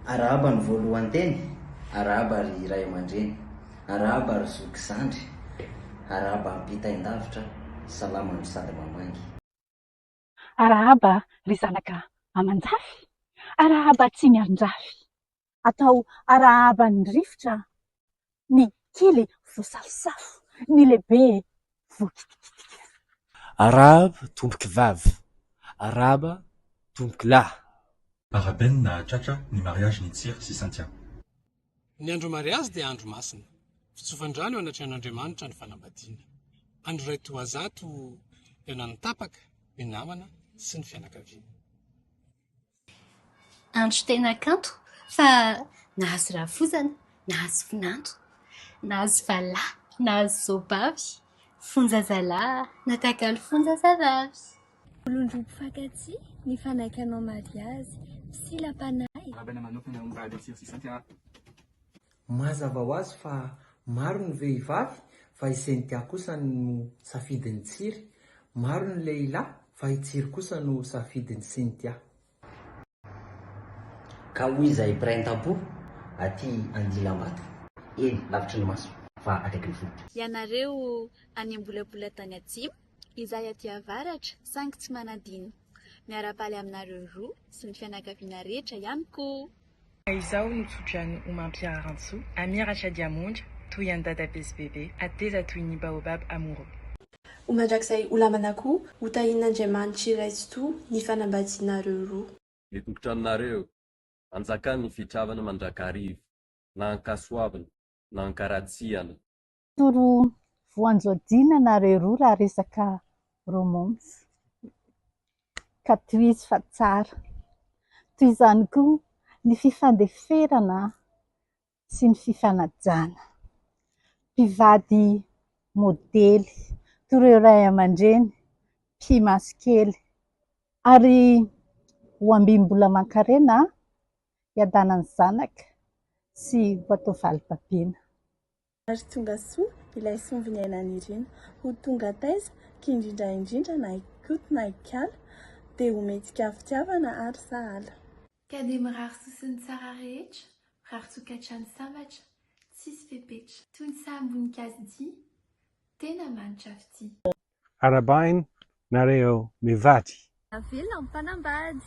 arahaba ny voalohany teny, arahaba ry ray aman-dreny, arahaba ry zoky zandry, arahaba ny mpitaindavitra, salama ny sady mamangy. Arahaba ry zanaka aman-jafy, arahaba tsy mianjafy, atao arahaba ny rivotra, ny kely voasafosafo, ny lehibe voakitikity. Arahaba tomboky vavy, arahaba tomboky lahy. Araben nahatratra ny mariazy ny Tsiry sy Santia. Ny andro mariazy dia andro masina, fitsofandrano eo anatrehan'Andriamanitra ny fanambadiana. Andro iray toazato eo na ny tapaka, ny namana sy ny fianakaviana. Andro tena kanto fa nahazo ravozana, nahazo finanto, nahazo valahy, nahazo zoabavy, fonjazalahy, natakalo fonjazavavy. Olondrobo fankatsy, ny fanaikanao mariazy, silam-panahy. Arabena manokana ny mba Tsiry sy Santia. Mazava ho azy fa maro ny vehivavy fa i Sentia kosa no safidin'ny Tsiry, maro ny lehilahy fa i Tsiry kosa no safidin'ny Sentia. Ka hoy izay pirain-tampo aty Andilambato, eny lavitry ny maso fa akaiky ny folo. Ianareo any ambolabola tany atsimo, izay aty avaratra saingy tsy manadino. Miara-paly aminareo roa sy ny fianakaviana rehetra ihany koa. Izao no tsodrany Omampia Rantso, amiratra diamondra, toy any dada besibebe, ateza toy ny baobab amoureux. Omandrakizay olamana koa, hotahin'Andriamanitra iray tsy toa ny fanambadianareo roa. Mitokotranareo, anjakany ny fitravana mandrakarivo, na ankasoavana, na ankaratsiana. Toro voanjodina nareo roa raha resaka romansy. Ka toizy fa tsara. Toy izany koa ny fifandeferana sy ny fifanajana. Mpivady modely, toreo ray aman-dreny, mpimaso kely. Ary ho ambim-bola aman-karena, iadanany zanaka sy ho atao valim-papiana. Ary tonga soa ilay sombiny ainan'ireny, ho tonga taiza indrindra na ikoto na ikala, dia ho mety fitiavana ary sahala. Ka dia mirary sosiny tsara rehetra, mirary tokantrano sambatra, tsisy fepetra, toy ny saham-boninkazo dia, tena manitra fity. Arabainy nareo mivady. Avela ny mpanambady.